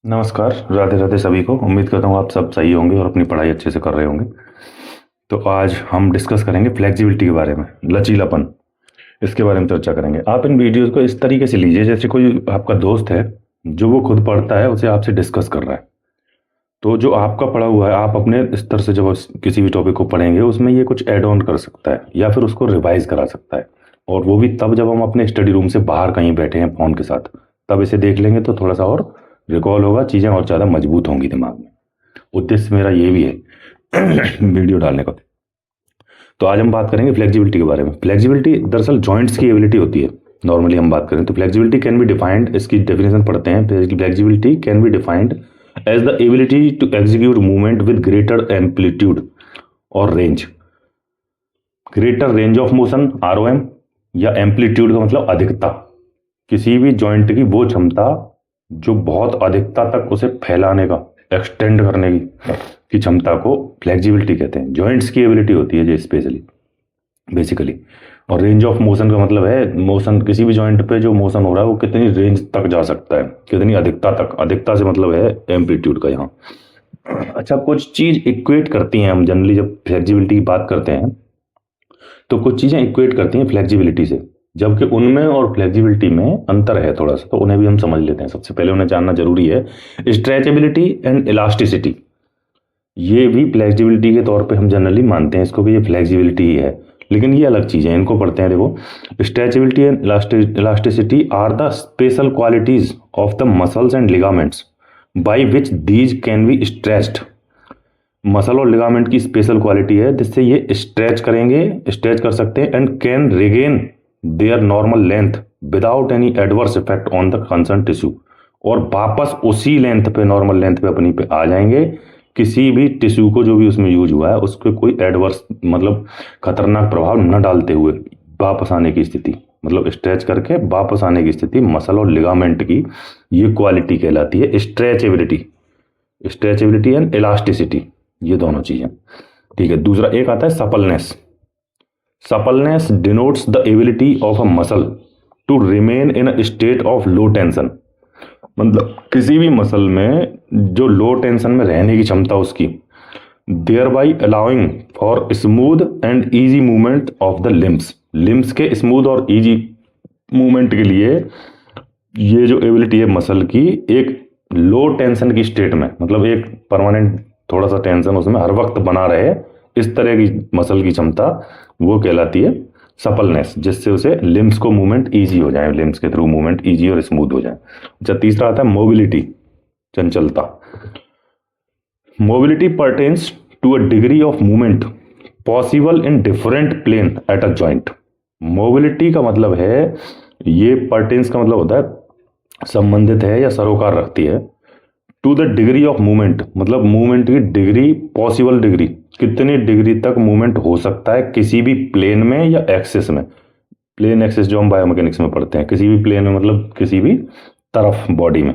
नमस्कार, राधे राधे सभी को। उम्मीद करता हूँ आप सब सही होंगे और अपनी पढ़ाई अच्छे से कर रहे होंगे। तो आज हम डिस्कस करेंगे फ्लेक्सिबिलिटी के बारे में, लचीलापन, इसके बारे में चर्चा करेंगे। आप इन वीडियोस को इस तरीके से लीजिए जैसे कोई आपका दोस्त है जो वो खुद पढ़ता है, उसे आपसे डिस्कस कर रहा है। तो जो आपका पढ़ा हुआ है, आप अपने स्तर से जब किसी भी टॉपिक को पढ़ेंगे उसमें ये कुछ ऐड ऑन कर सकता है या फिर उसको रिवाइज करा सकता है। और वो भी तब जब हम अपने स्टडी रूम से बाहर कहीं बैठे हैं फ़ोन के साथ, तब इसे देख लेंगे तो थोड़ा सा और रिकॉल होगा, चीज़ें और ज़्यादा मजबूत होंगी दिमाग में। उद्देश्य मेरा ये भी है वीडियो डालने का। तो आज हम बात करेंगे फ्लेक्सिबिलिटी के बारे में। फ्लेक्सिबिलिटी दरअसल जॉइंट्स की एबिलिटी होती है। नॉर्मली हम बात करें तो फ्लेक्सिबिलिटी कैन बी डिफाइंड, इसकी डेफिनेशन पढ़ते हैं। Flexibility can be defined as the ability to execute movement with greater amplitude और range. Greater range of motion ROM, या एम्पलीट्यूड का मतलब अधिकता। किसी भी जॉइंट की वो क्षमता जो बहुत अधिकता तक उसे फैलाने का, एक्सटेंड करने की क्षमता को फ्लेक्सिबिलिटी कहते हैं। जॉइंट्स की एबिलिटी होती है जो स्पेशली बेसिकली। और रेंज ऑफ मोशन का मतलब है मोशन, किसी भी जॉइंट पे जो मोशन हो रहा है वो कितनी रेंज तक जा सकता है, कितनी अधिकता तक। अधिकता से मतलब है एम्पलीट्यूड का यहाँ। अच्छा, कुछ चीज इक्वेट करती हैं हम जनरली जब फ्लेक्सिबिलिटी की बात करते हैं, तो कुछ चीजें इक्वेट करती हैं फ्लेक्सिबिलिटी से, जबकि उनमें और फ्लेक्सिबिलिटी में अंतर है थोड़ा सा। तो उन्हें भी हम समझ लेते हैं। सबसे पहले उन्हें जानना जरूरी है स्ट्रेचेबिलिटी एंड इलास्टिसिटी। ये भी फ्लेक्सिबिलिटी के तौर पे हम जनरली मानते हैं इसको कि ये फ्लेक्सिबिलिटी ही है, लेकिन ये अलग चीज़ है। इनको पढ़ते हैं। देखो, stretchability and elasticity are the special qualities of the muscles and ligaments by which these can be stretched. Muscle और लिगामेंट की स्पेशल क्वालिटी है जिससे ये स्ट्रेच कर सकते हैं and can regain their normal length without any adverse effect on the concern tissue. और वापस उसी लेंथ पे, नॉर्मल लेंथ पे अपनी पे आ जाएंगे, किसी भी टिश्यू को जो भी उसमें यूज हुआ है उसके कोई एडवर्स मतलब खतरनाक प्रभाव न डालते हुए वापस आने की स्थिति, मतलब स्ट्रेच करके वापस आने की स्थिति मसल और लिगामेंट की ये क्वालिटी कहलाती है स्ट्रेचेबिलिटी। स्ट्रेचेबिलिटी एंड इलास्टिसिटी, ये दोनों चीजें। ठीक है। दूसरा एक आता है suppleness. Suppleness denotes the ability of a muscle to remain in a state of low tension. मतलब किसी भी मसल में जो लो टेंशन में रहने की क्षमता उसकी, thereby allowing for smooth and easy movement of the limbs. Limbs के स्मूथ और इजी मूवमेंट के लिए ये जो एबिलिटी है मसल की, एक लो टेंशन की स्टेट में, मतलब एक परमानेंट थोड़ा सा टेंशन उसमें हर वक्त बना रहे, इस तरह की मसल की क्षमता, वो कहलाती है सपलनेस, जिससे उसे लिम्स को मूवमेंट इजी हो जाए, लिम्स के थ्रू मूवमेंट इजी और स्मूथ हो जाए। अच्छा, तीसरा आता है मोबिलिटी, चंचलता। Mobility pertains to a degree of movement possible in different plane at a joint. Mobility का मतलब है, ये पर्टेन्स का मतलब होता है संबंधित है या सरोकार रखती है to the degree of movement, मतलब मूवमेंट की डिग्री, पॉसिबल डिग्री, कितनी डिग्री तक मूवमेंट हो सकता है किसी भी प्लेन में या एक्सिस में। प्लेन एक्सिस जो हम बायोमैकेनिक्स में पढ़ते हैं, किसी भी प्लेन में मतलब किसी भी तरफ बॉडी में,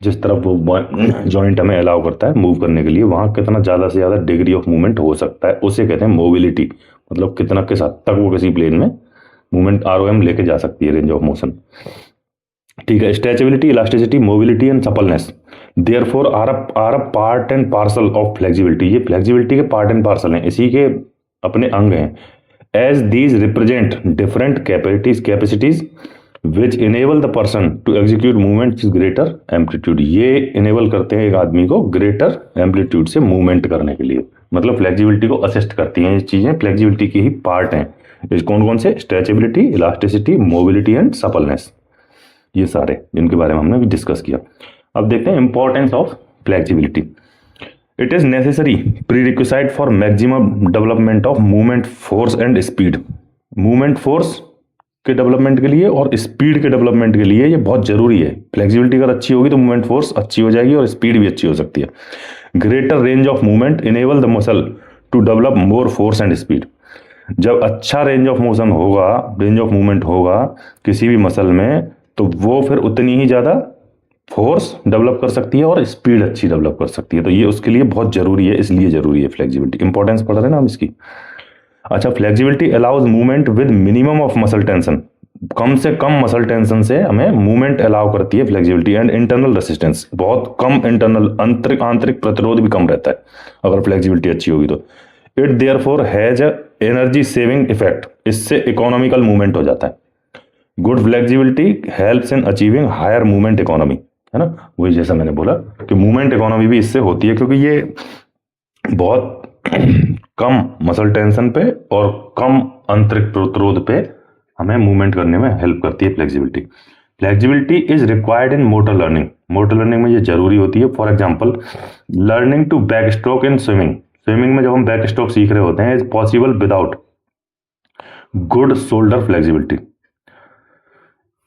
जिस तरफ वो जॉइंट हमें अलाउ करता है मूव करने के लिए, वहां कितना ज्यादा से ज्यादा डिग्री ऑफ मूवमेंट हो सकता है, उसे कहते हैं मोबिलिटी। मतलब कितना किस हद तक वो किसी प्लेन में मूवमेंट ROM लेके जा सकती है, रेंज ऑफ मोशन। ठीक है। Stretchability, elasticity, mobility and suppleness therefore are a part and parcel of flexibility. ये फ्लेक्सिबिलिटी के पार्ट एंड पार्सल हैं, इसी के अपने अंग हैं। As these represent different capacities which enable the person to execute movement greater amplitude. ये enable करते हैं एक आदमी को ग्रेटर एम्पलीट्यूड से मूवमेंट करने के लिए, मतलब फ्लेक्सिबिलिटी को असिस्ट करती हैं। ये चीजें फ्लेक्सिबिलिटी की ही पार्ट हैं। कौन कौन से? Stretchability, elasticity, mobility and suppleness, ये सारे जिनके बारे में हमने भी डिस्कस किया। अब देखते हैं importance of flexibility. It is necessary प्रीरिक्विसाइट for maximum development of movement force and speed. Movement force के डेवलपमेंट के लिए और स्पीड के डेवलपमेंट के लिए ये बहुत जरूरी है। फ्लेक्सिबिलिटी अगर अच्छी होगी तो मूवमेंट फोर्स अच्छी हो जाएगी और स्पीड भी अच्छी हो सकती है। Greater range of movement enable the muscle to develop more force and speed. जब अच्छा रेंज ऑफ मोशन होगा, रेंज ऑफ मूवमेंट होगा किसी भी मसल में, तो वो फिर उतनी ही ज्यादा फोर्स डेवलप कर सकती है और स्पीड अच्छी डेवलप कर सकती है। तो ये उसके लिए बहुत जरूरी है, इसलिए जरूरी है फ्लेक्सिबिलिटी। इंपॉर्टेंस पढ़ रहे हैं ना हम इसकी। अच्छा, flexibility allows movement with minimum of muscle tension. कम से कम मसल टेंशन से हमें मूवमेंट अलाउ करती है फ्लेक्सिबिलिटी। एंड इंटरनल रेसिस्टेंस, बहुत कम इंटरनल आंतरिक प्रतिरोध भी कम रहता है अगर फ्लेक्सिबिलिटी अच्छी होगी तो। It therefore has a energy saving effect, इससे इकोनॉमिकल मूवमेंट हो जाता है। Good flexibility helps in achieving higher movement economy, है ना, वही जैसा मैंने बोला कि मूवमेंट इकोनॉमी भी इससे होती है, क्योंकि ये बहुत कम मसल टेंशन पे और कम आंतरिक प्रतिरोध पे हमें मूवमेंट करने में हेल्प करती है flexibility. Flexibility is required in motor learning, motor learning में ये जरूरी होती है। For example learning to backstroke in swimming, swimming में जब हम बैक स्ट्रोक सीख रहे होते हैं is possible without good shoulder flexibility.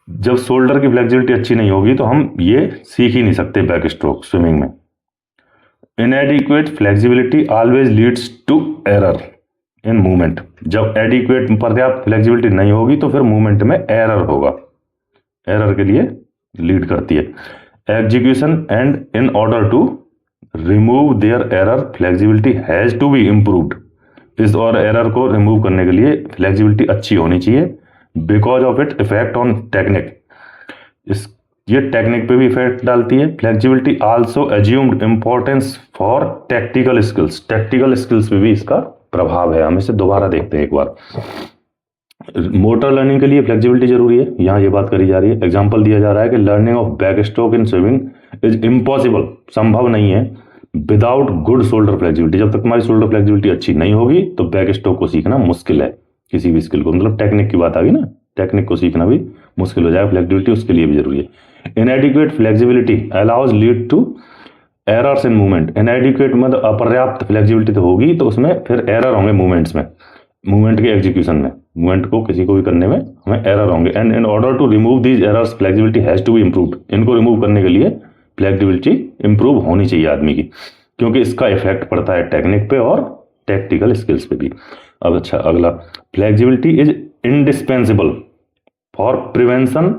जब शोल्डर की फ्लेक्सिबिलिटी अच्छी नहीं होगी तो हम ये सीख ही नहीं सकते बैक स्ट्रोक स्विमिंग में। Inadequate flexibility always leads to error in movement, जब एडिक्वेट पर्याप्त फ्लेक्सिबिलिटी नहीं होगी तो फिर मूवमेंट में एरर होगा, एरर के लिए लीड करती है। Execution and in order to remove their error flexibility has to be improved, इस और एरर को रिमूव करने के लिए फ्लेक्सिबिलिटी अच्छी होनी चाहिए। Because of it effect on technique, ये टेक्निक पे भी इफेक्ट डालती है। Flexibility also assumed importance for tactical skills, tactical skills पे भी इसका प्रभाव है। हम इसे दोबारा देखते हैं एक बार। मोटर लर्निंग के लिए फ्लेक्सिबिलिटी जरूरी है, यहाँ ये बात करी जा रही है। एग्जांपल दिया जा रहा है कि learning of back stroke in swimming is impossible, संभव नहीं है विदाउट गुड शोल्डर फ्लेक्सिबिलिटी। जब तक तुम्हारी शोल्डर फ्लेक्सिबिलिटी अच्छी नहीं होगी तो बैक स्ट्रोक को सीखना मुश्किल है, किसी भी स्किल को, मतलब टेक्निक की बात आ गई ना, टेक्निक को सीखना भी मुश्किल हो जाएगा। फ्लेक्सिबिलिटी उसके लिए भी जरूरी है। Inadequate flexibility allows lead to errors in movement, inadequate मतलब अपर्याप्त फ्लेक्सिबिलिटी तो होगी तो उसमें फिर एरर होंगे मूवमेंट्स में, मूवमेंट के एग्जीक्यूशन में, मूवमेंट को किसी को भी करने में हमें एरर होंगे। And in order to remove these errors flexibility has to be improved, इनको रिमूव करने के लिए फ्लेक्सिबिलिटी इंप्रूव होनी चाहिए आदमी की, क्योंकि इसका इफेक्ट पड़ता है टेक्निक पे और टैक्टिकल स्किल्स पे भी। अब अच्छा अगला, flexibility is indispensable for prevention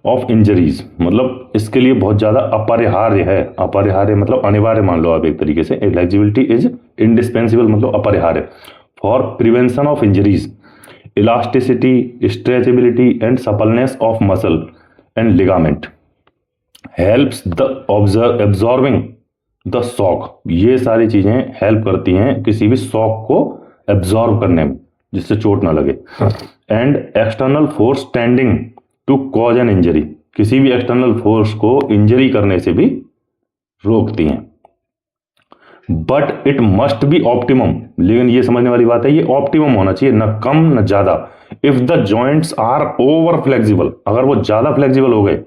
of injuries, मतलब इसके लिए बहुत ज्यादा अपरिहार्य है। अपरिहार्य मतलब अनिवार्य मान लो आप एक तरीके से। फ्लेक्सिबिलिटी इज इंडिस्पेंसिबल मतलब अपरिहार्य for prevention of injuries, elasticity, stretchability and suppleness of muscle and ligament, helps the absorbing the shock, ये सारी चीजें हेल्प करती हैं किसी भी शॉक को एब्जॉर्ब करने में जिससे चोट ना लगे। And external force standing to cause an injury, किसी भी एक्सटर्नल फोर्स को इंजरी करने से भी रोकती हैं। But it must be optimum, लेकिन ये समझने वाली बात है ये ऑप्टिमम होना चाहिए, न कम न ज्यादा। If the joints are over flexible, अगर वो ज्यादा फ्लेक्सिबल हो गए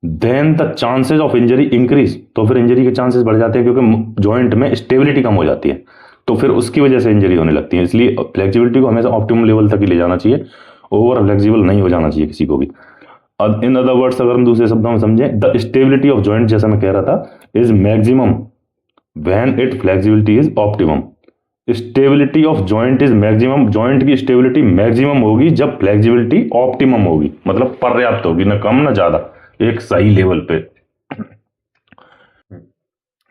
then the chances of injury increase, तो फिर इंजरी के चांसेस बढ़ जाते हैं क्योंकि जॉइंट में स्टेबिलिटी कम हो जाती है, तो फिर उसकी वजह से इंजरी होने लगती है। इसलिए फ्लेक्सिबिलिटी को हमेशा ऑप्टिमम लेवल तक ही ले जाना चाहिए, ओवर फ्लेक्सिबल नहीं हो जाना चाहिए किसी को भी। इन अदर वर्ड्स अगर हम दूसरे शब्दों में समझें, द स्टेबिलिटी ऑफ जॉइंट, जैसा मैं कह रहा था, is maximum when it flexibility is optimum. Stability of joint is maximum, joint की स्टेबिलिटी मैक्सिमम होगी जब फ्लेक्सिबिलिटी ऑप्टिमम होगी, मतलब पर्याप्त होगी, न कम न ज्यादा, एक सही लेवल पे।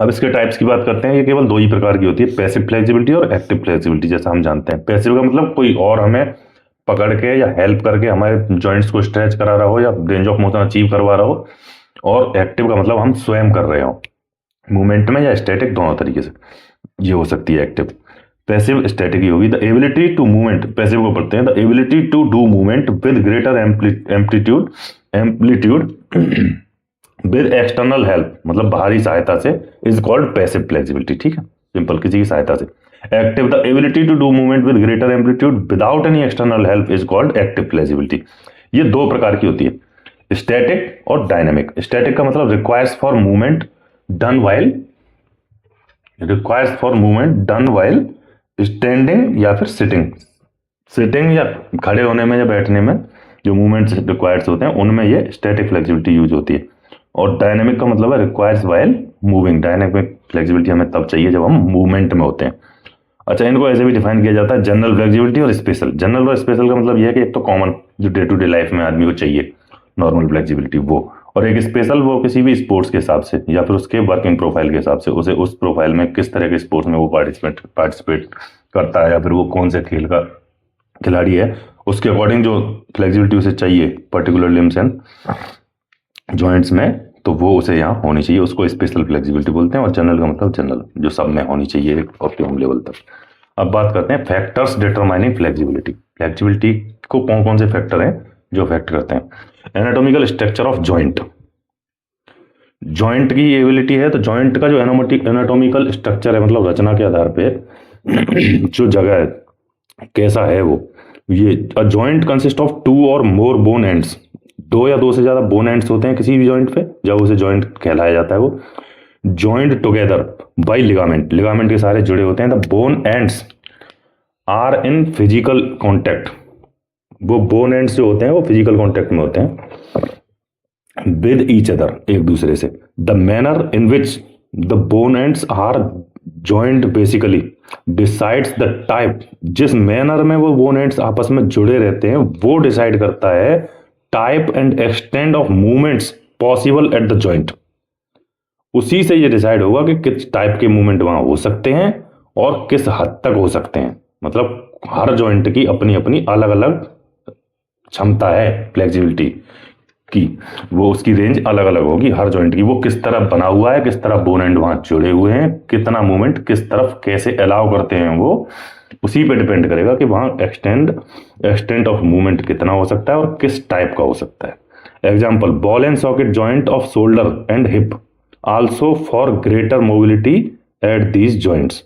अब इसके टाइप्स की बात करते हैं। ये केवल दो ही प्रकार की होती है, पैसिव फ्लेक्सिबिलिटी और एक्टिव फ्लेक्सिबिलिटी। जैसा हम जानते हैं पैसिव का मतलब कोई और हमें पकड़ के या हेल्प करके हमारे जॉइंट्स को स्ट्रेच करा रहा हो या रेंज ऑफ मोशन अचीव करवा रहा हो, और एक्टिव का मतलब हम स्वयं कर रहे हो मूवमेंट में या स्टैटिक, दोनों तरीके से ये हो सकती है एक्टिव। पैसिव स्टैटिक ही होगी। The ability to movement, passive को पढ़ते हैं, the ability to do movement with greater amplitude with external help, मतलब बाहरी सहायता से, इज कॉल्ड पैसिव फ्लेक्सिबिलिटी। ठीक है, सिंपल, किसी की सहायता से। Active, the ability to do movement with greater amplitude without any external help is called active flexibility. ये दो प्रकार की होती है, स्टैटिक और डायनेमिक। स्टैटिक का मतलब requires for movement done while standing या फिर सिटिंग या खड़े होने में या बैठने में जो मूवमेंट्स रिक्वायर्स होते हैं उनमें ये स्टैटिक फ्लेक्सिबिलिटी यूज होती है। और डायनेमिक का मतलब है requires while moving. Dynamic flexibility हमें तब चाहिए जब हम मूवमेंट में होते हैं। अच्छा, इनको ऐसे भी डिफाइन किया जाता है, जनरल फ्लेक्सिबिलिटी और स्पेशल। जनरल और स्पेशल का मतलब यह है कि एक तो कॉमन जो डे टू डे लाइफ में आदमी को चाहिए नॉर्मल फ्लेक्सिबिलिटी वो, और एक स्पेशल वो किसी भी स्पोर्ट्स के हिसाब से या फिर उसके वर्किंग प्रोफाइल के हिसाब से, उसे उस प्रोफाइल में किस तरह के स्पोर्ट्स में वो पार्टिसिपेट करता है या फिर वो कौन से खेल का खिलाड़ी है, उसके अकॉर्डिंग जो फ्लेक्सिबिलिटी उसे चाहिए पर्टिकुलर लिम्स एंड जॉइंट्स में, तो वो उसे यहाँ होनी चाहिए, उसको स्पेशल फ्लेक्सिबिलिटी बोलते हैं। और जनरल का मतलब जनरल, जो सब में होनी चाहिए एक ऑप्टिमम लेवल तक। अब बात करते हैं फैक्टर्स डिटरमाइनिंग फ्लेक्सिबिलिटी। फ्लेक्सिबिलिटी को कौन कौन से फैक्टर हैं जो अफेक्ट करते हैं। Anatomical structure of joint, joint की एबिलिटी है, तो जॉइंट का जो एनाटॉमिकल स्ट्रक्चर है, मतलब रचना के आधार पे जो जगह है कैसा है वो, ये जॉइंट कंसिस्ट ऑफ 2 और मोर बोन एंड्स, 2 या 2 से ज्यादा बोन एंड्स होते हैं किसी भी जॉइंट पे, जब उसे जॉइंट कहलाया जाता है वो। Joint together by ligament, ligament के सारे जुड़े होते हैं। The bone ends are in physical contact, वो बोन एंड्स जो होते हैं वो फिजिकल कॉन्टैक्ट में होते हैं विद ईच अदर, एक दूसरे से। The manner in which the bone ends are joint basically decides the type, जिस मैनर में वो बोन एंड्स आपस में जुड़े रहते हैं वो डिसाइड करता है type and extend of movements possible at the joint. उसी से ये डिसाइड होगा कि किस टाइप के मूवमेंट वहां हो सकते हैं और किस हद तक हो सकते हैं। मतलब हर जॉइंट की अपनी अपनी अलग अलग क्षमता है फ्लेक्सिबिलिटी की, वो उसकी रेंज अलग अलग होगी हर जॉइंट की। वो किस तरह बना हुआ है, किस तरह बोन एंड वहां जुड़े हुए हैं, कितना मूवमेंट किस तरफ कैसे अलाउ करते हैं, वो उसी पे डिपेंड करेगा कि वहां एक्सटेंट ऑफ मूवमेंट कितना हो सकता है और किस टाइप का हो सकता है। Example, ball and socket joint off shoulder and hip also for greater mobility at these joints.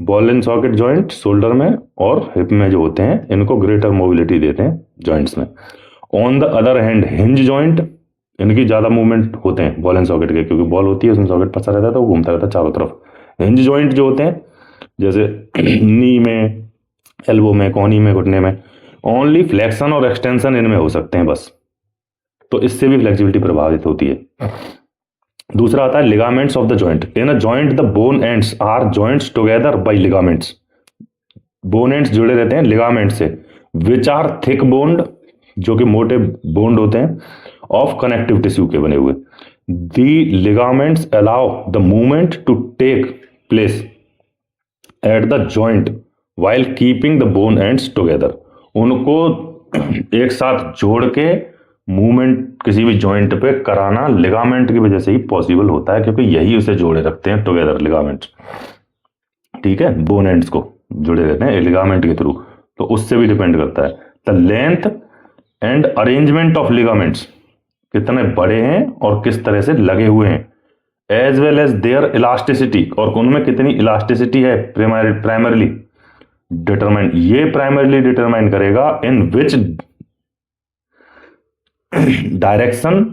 Ball and socket joint shoulder में और हिप में जो होते हैं, इनको ग्रेटर मोबिलिटी देते हैं जॉइंट्स में। On the other hand hinge joint, इनकी ज्यादा मूवमेंट होते हैं बॉल एंड सॉकेट के, क्योंकि बॉल होती है उसमें सॉकेट फंसा रहता है तो वो घूमता रहता है चारों तरफ। हिंज जॉइंट जो होते हैं जैसे नी में, एल्बो में, कोहनी में, घुटने में, ओनली फ्लेक्शन और एक्सटेंशन इनमें हो सकते हैं बस, तो इससे भी फ्लेक्सिबिलिटी प्रभावित होती है। दूसरा आता है ligaments of the joint. In a joint the bone ends are joints together by ligaments, bone ends जुड़े रहते हैं लिगामेंट से, विच आर थिक बोन्ड, जो कि मोटे बोन्ड होते हैं, ऑफ कनेक्टिव टिश्यू के बने हुए। The ligaments allow the movement to take place at the joint while keeping the bone ends together. उनको एक साथ जोड़ के मूवमेंट किसी भी जॉइंट पे कराना लिगामेंट की वजह से ही पॉसिबल होता है, क्योंकि यही उसे जोड़े रखते हैं टुगेदर, लिगामेंट्स। ठीक है, बोन एंड्स को जुड़े रहते हैं लिगामेंट के थ्रू, तो उससे भी डिपेंड करता है। The length and arrangement of ligaments, कितने बड़े हैं और किस तरह से लगे हुए हैं, as well as their elasticity, और उनमें कितनी इलास्टिसिटी है प्राइमरली डिटरमाइन, ये प्राइमरली डिटरमाइन करेगा in which direction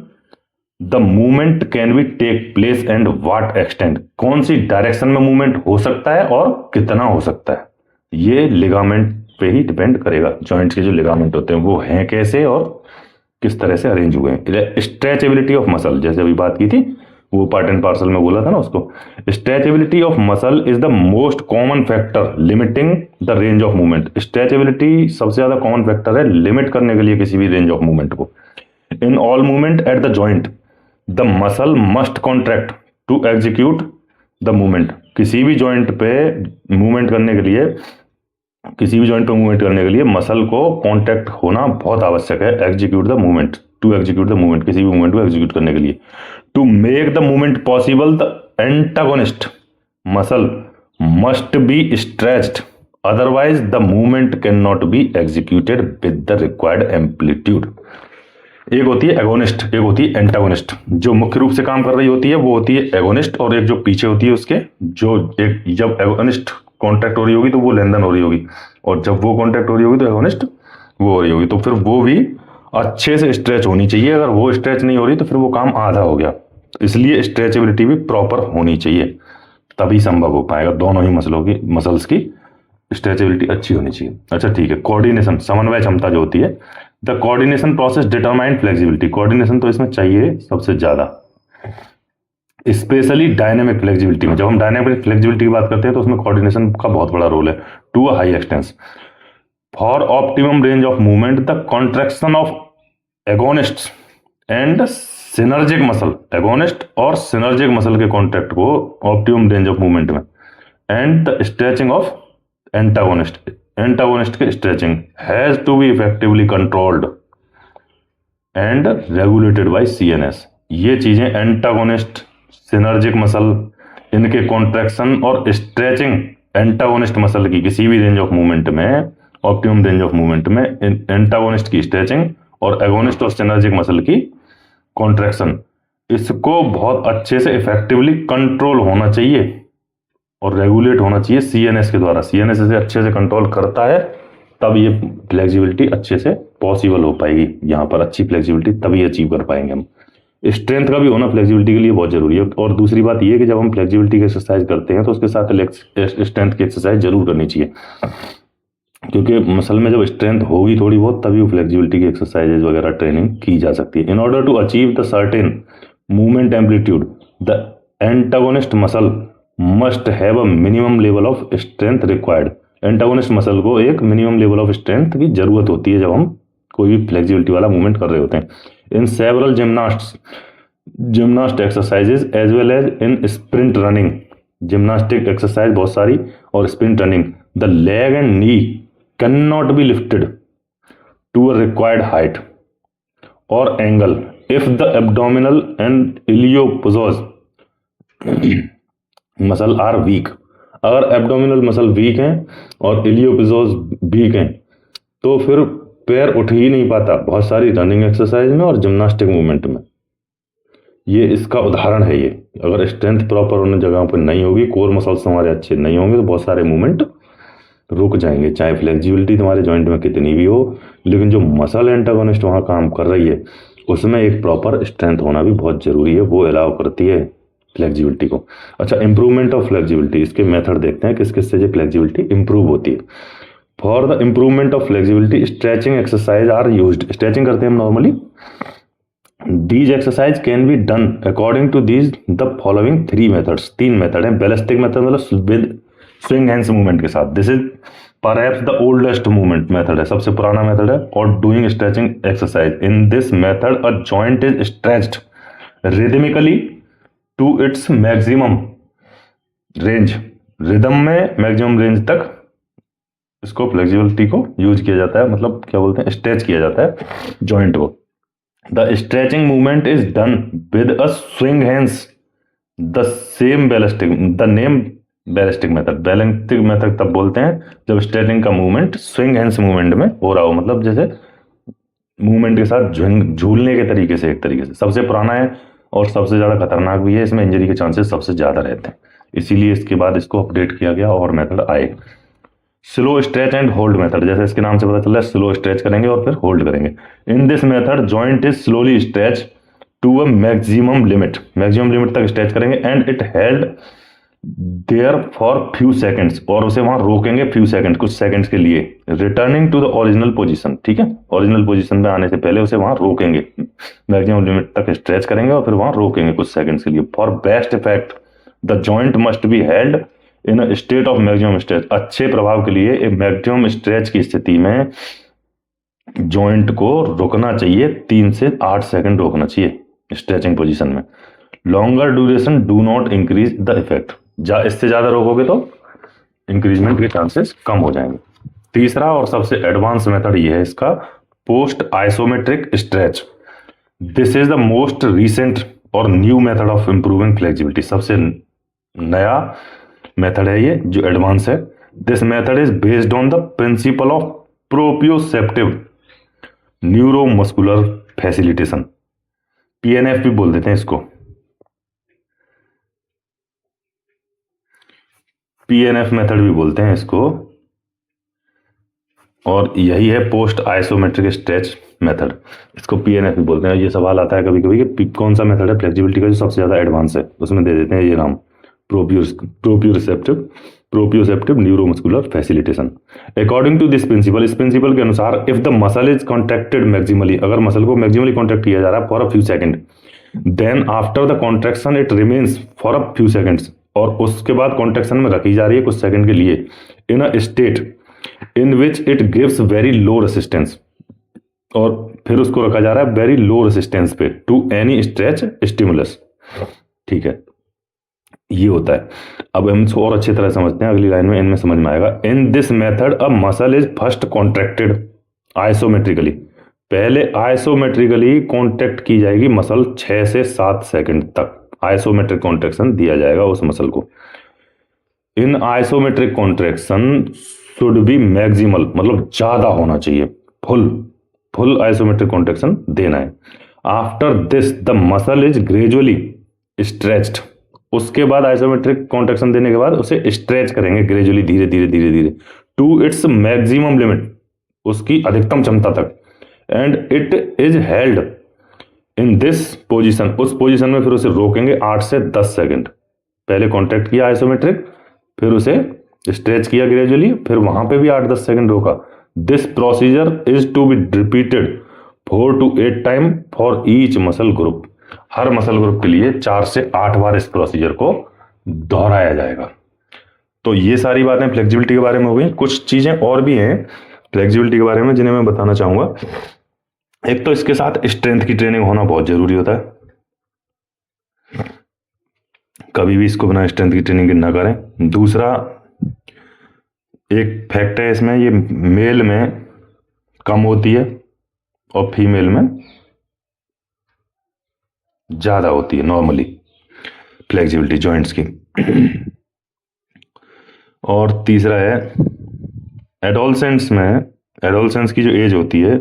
the movement can be take place and what extent, कौन सी डायरेक्शन में मूवमेंट हो सकता है और कितना हो सकता है, ये लिगामेंट पे ही डिपेंड करेगा। जॉइंट्स के जो लिगामेंट होते हैं वो हैं कैसे और किस तरह से अरेंज हुए हैं। स्ट्रेचेबिलिटी ऑफ मसल, जैसे अभी बात की थी, वो पार्ट एंड पार्सल में बोला था ना उसको। Stretchability of muscle is the most common factor limiting the range of movement. Stretchability सबसे ज्यादा कॉमन फैक्टर है लिमिट करने के लिए किसी भी रेंज ऑफ मूवमेंट को। In all movement at the joint the muscle must contract to execute the movement. किसी भी जॉइंट पे मूवमेंट करने के लिए, किसी भी जॉइंट पे मूवमेंट करने के लिए मसल को कॉन्टैक्ट होना बहुत आवश्यक है। Execute the movement, to execute the movement, किसी भी मूवमेंट को एग्जीक्यूट करने के लिए। To make the movement possible the antagonist muscle must be stretched, otherwise the movement can not be executed with the required amplitude. एक होती है agonist, एक होती है एंटागोनिस्ट। जो मुख्य रूप से काम कर रही होती है वो होती है एगोनिस्ट, और एक जो पीछे होती है उसके, जो एक जब एगोनिस्ट कॉन्टैक्ट हो रही होगी तो वो लेनदेन हो रही होगी, और जब वो कॉन्टैक्ट हो रही होगी तो एगोनिस्ट वो हो रही होगी, तो फिर वो भी अच्छे से स्ट्रेच होनी चाहिए। अगर वो स्ट्रेच नहीं हो रही तो फिर वो काम आधा हो गया। इसलिए स्ट्रेचेबिलिटी भी प्रॉपर होनी चाहिए, तभी संभव हो पाएगा। दोनों ही मसल्स की स्ट्रेचेबिलिटी अच्छी होनी चाहिए। अच्छा ठीक है, कोऑर्डिनेशन, समन्वय क्षमता जो होती है, the coordination process determine flexibility. Coordination तो इसमें चाहिए सबसे ज्यादा, स्पेशली डायनेमिक फ्लेक्सिबिलिटी में। जब हम डायनेमिक फ्लेक्सिबिलिटी की बात करते हैं तो उसमें कोऑर्डिनेशन का बहुत बड़ा रोल है, to a high extent. For optimum range of movement the contraction of agonist and synergic muscle, agonist और सिनर्जिक मसल के कॉन्ट्रैक्ट को ऑप्टिमम रेंज ऑफ मूवमेंट में, and the stretching of antagonist, antagonist के stretching has to be effectively controlled and regulated by CNS. ये चीजें antagonist, synergic muscle, इनके contraction और stretching antagonist muscle की किसी भी रेंज ऑफ मूवमेंट में, ऑप्टिमम रेंज ऑफ मूवमेंट में एंटागोनिस्ट की स्ट्रेचिंग और एगोनिस्ट और सिनर्जिक मसल की कॉन्ट्रैक्शन, इसको बहुत अच्छे से इफेक्टिवली कंट्रोल होना चाहिए और रेगुलेट होना चाहिए सीएनएस के द्वारा। सीएनएस इसे अच्छे से कंट्रोल करता है, तब ये फ्लेक्सिबिलिटी अच्छे से पॉसिबल हो पाएगी। यहाँ पर अच्छी फ्लेक्सिबिलिटी तभी अचीव कर पाएंगे हम। स्ट्रेंथ का भी होना फ्लेक्सिबिलिटी के लिए बहुत जरूरी है। और दूसरी बात ये कि जब हम फ्लेक्सिबिलिटी की एक्सरसाइज करते हैं तो उसके साथ स्ट्रेंथ की एक्सरसाइज जरूर करनी चाहिए, क्योंकि मसल में जब स्ट्रेंथ होगी थोड़ी बहुत तभी वो फ्लेक्सिबिलिटी की एक्सरसाइजेज वगैरह ट्रेनिंग की जा सकती है। In order to achieve the certain movement amplitude the antagonist muscle must have a minimum level of strength required. Antagonist muscle को एक मिनिमम लेवल ऑफ स्ट्रेंथ की जरूरत होती है जब हम कोई भी फ्लेक्सिबिलिटी वाला मूवमेंट कर रहे होते हैं। In several gymnast exercises as well as in sprint running, gymnastic exercise बहुत सारी और sprint running, the leg and knee can not be lifted to a required height और angle if the abdominal and iliopsoas muscle are weak. अगर abdominal muscle weak हैं और इलियोपोजोस week हैं तो फिर पैर उठ ही नहीं पाता बहुत सारी रनिंग एक्सरसाइज में और जिम्नास्टिक मूवमेंट में। ये इसका उदाहरण है। ये अगर स्ट्रेंथ प्रॉपर उन जगहों पर नहीं होगी, कोर मसल्स हमारे अच्छे नहीं होंगे तो बहुत सारे मूवमेंट रुक जाएंगे, चाहे फ्लेक्सिबिलिटी तुम्हारे जॉइंट में कितनी भी हो। लेकिन जो मसल एंटागोनिस्ट वहाँ काम कर रही है उसमें एक प्रॉपर स्ट्रेंथ होना भी बहुत जरूरी है, वो अलाउ करती है फ्लेक्सिबिलिटी को। अच्छा, इंप्रूवमेंट ऑफ फ्लेक्सिबिलिटी, इसके मेथड देखते हैं किस किस से फ्लेक्सिबिलिटी इंप्रूव होती है। For the improvement of flexibility stretching exercise are used. Stretching करते हैं हम normally. These exercise can be done according to these the following three methods। तीन मेथड हैं। बैलिस्टिक मेथड मतलब विद स्विंग हैंड्स मूवमेंट के साथ, this is perhaps the oldest movement method है, सबसे पुराना मेथड है। और doing stretching exercise, in this method a joint is stretched rhythmically to its maximum range. Rhythm में मैक्सिमम रेंज तक इसको फ्लेक्सिबिलिटी को यूज किया जाता है, मतलब क्या बोलते हैं, स्ट्रेच किया जाता है जॉइंट को। The stretching movement is done with a swing hands, the same ballistic, the name ballistic method। Ballistic method तब बोलते हैं जब स्ट्रेचिंग का मूवमेंट स्विंग हैंड्स मूवमेंट में हो रहा हो, मतलब जैसे मूवमेंट के साथ झूलने के तरीके से, एक तरीके से। सबसे पुराना है और सबसे ज्यादा खतरनाक भी है, इसमें इंजरी के चांसेस सबसे ज्यादा रहते हैं, इसीलिए इसके बाद इसको अपडेट किया गया और मेथड आए। Slow stretch and hold method, जैसे इसके नाम से पता चल रहा है, स्लो स्ट्रेच करेंगे और फिर होल्ड करेंगे। In this method joint is slowly stretch to a maximum limit, maximum limit तक स्ट्रेच करेंगे and it held there for few seconds, और उसे वहां रोकेंगे फ्यू सेकंड, कुछ सेकंड्स के लिए। Returning to the original position, ठीक है, ओरिजिनल पोजीशन में आने से पहले उसे वहां रोकेंगे, मैक्सिमम लिमिट तक स्ट्रेच करेंगे और फिर वहां रोकेंगे कुछ सेकंड्स के लिए। For best effect the joint must be held in state of maximum stretch. अच्छे प्रभाव के लिए एक मैक्सिमम स्ट्रेच की स्थिति में जॉइंट को रुकना चाहिए, 3 से 8 सेकंड रोकना चाहिए स्ट्रेचिंग पोजीशन में। Longer duration do not increase the effect, इससे ज्यादा रोकोगे तो इंक्रीजमेंट के चांसेस कम हो जाएंगे। तीसरा और सबसे एडवांस मेथड ये है इसका, post isometric stretch. This is the most recent और new method of improving flexibility. सबसे नया मेथड है ये जो एडवांस है। This method is based on the principle of proprioceptive neuromuscular facilitation, PNF भी बोल देते हैं इसको, पीएनएफ मेथड भी बोलते हैं इसको, और यही है पोस्ट आइसोमेट्रिक स्ट्रेच मेथड, इसको पीएनएफ भी बोलते हैं। ये सवाल आता है कभी कभी कि कौन सा मेथड है फ्लेक्सिबिलिटी का जो सबसे ज्यादा एडवांस है, उसमें दे देते हैं ये नाम, proprioceptive neuromuscular facilitation. According to this principle, इस प्रिंसिपल के अनुसार, if the muscle is contracted maximally, अगर मसल को मैक्सिमली कॉन्ट्रैक्ट किया जा रहा है for a few second, then after the contraction it remains for a few seconds, और उसके बाद कॉन्ट्रैक्शन में रखी जा रही है कुछ सेकंड के लिए, in a state in which it gives very low resistance, और फिर उसको रखा जा रहा है वेरी लो रेसिस्टेंस पे टू एनी स्ट्रेच स्टिमुलस, ठीक है। ये होता है। अब हम इसको और अच्छी तरह समझते हैं, अगली लाइन में इनमें समझ में आएगा। इन this method a muscle is first contracted isometrically. पहले आइसोमेट्रिकली कॉन्ट्रैक्ट की जाएगी मसल 6 से 7 सेकंड तक आइसोमेट्रिक कॉन्ट्रैक्शन दिया जाएगा उस मसल को। In isometric contraction should be maximal, मतलब ज्यादा होना चाहिए, फुल आइसोमेट्रिक कॉन्ट्रैक्शन देना है। After this the muscle is gradually stretched. उसके बाद आइसोमेट्रिक कॉन्ट्रैक्शन देने के बाद उसे स्ट्रेच करेंगे ग्रेजुअली, धीरे धीरे धीरे धीरे, टू इट्स मैक्सिमम लिमिट, उसकी अधिकतम क्षमता तक। And it is held in this position, उस पोजीशन में फिर उसे रोकेंगे 8 से 10 सेकंड। पहले कॉन्ट्रैक्ट किया आइसोमेट्रिक, फिर उसे स्ट्रेच किया ग्रेजुअली, फिर वहां पे भी 8-10 सेकंड रोका। This procedure is to be repeated 4 to 8 time for each muscle group. हर मसल ग्रुप के लिए 4 से 8 बार इस प्रोसीजर को दोहराया जाएगा। तो ये सारी बातें फ्लेक्सिबिलिटी के बारे में हो गई। कुछ चीजें और भी हैं फ्लेक्सिबिलिटी के बारे में जिन्हें मैं बताना चाहूंगा। एक तो इसके साथ स्ट्रेंथ की ट्रेनिंग होना बहुत जरूरी होता है, कभी भी इसको बिना स्ट्रेंथ की ट्रेनिंग ना करें। दूसरा एक फैक्ट है इसमें, ये मेल में कम होती है और फीमेल में ज्यादा होती है नॉर्मली फ्लेक्सिबिलिटी जॉइंट्स की। और तीसरा है एडोलसेंस में, एडोलसेंस की जो एज होती है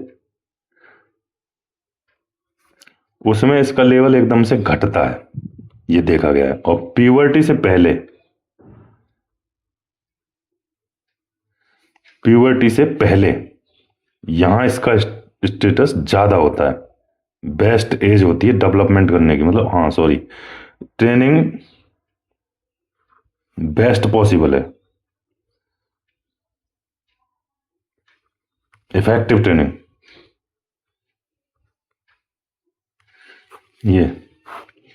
उसमें इसका लेवल एकदम से घटता है, ये देखा गया है। और प्यूबर्टी से पहले, प्यूबर्टी से पहले यहां इसका स्टेटस ज्यादा होता है, बेस्ट एज होती है डेवलपमेंट करने की, मतलब हाँ सॉरी, ट्रेनिंग बेस्ट पॉसिबल है, इफेक्टिव ट्रेनिंग। ये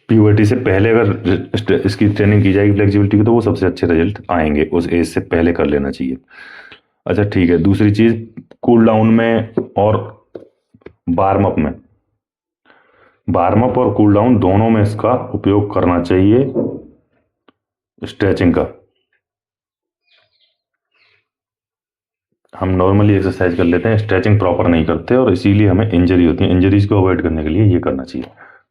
प्यूबर्टी से पहले अगर इसकी ट्रेनिंग की जाएगी फ्लेक्सिबिलिटी की तो वो सबसे अच्छे रिजल्ट आएंगे, उस एज से पहले कर लेना चाहिए। अच्छा ठीक है, दूसरी चीज कूल डाउन में और वार्म अप में, वार्म अप और कूल डाउन दोनों में इसका उपयोग करना चाहिए स्ट्रेचिंग का। हम नॉर्मली एक्सरसाइज कर लेते हैं, स्ट्रेचिंग प्रॉपर नहीं करते और इसीलिए हमें इंजरी होती है। इंजरीज को अवॉइड करने के लिए ये करना चाहिए।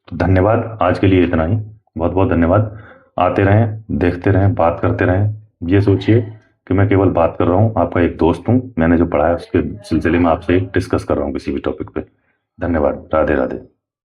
तो धन्यवाद, आज के लिए इतना ही, बहुत बहुत धन्यवाद। आते रहें, देखते रहें, बात करते रहें। ये सोचिए कि मैं केवल बात कर रहा हूँ, आपका एक दोस्त हूँ, मैंने जो पढ़ा है उसके सिलसिले में आपसे डिस्कस कर रहा हूँ किसी भी टॉपिक पे। धन्यवाद, राधे राधे।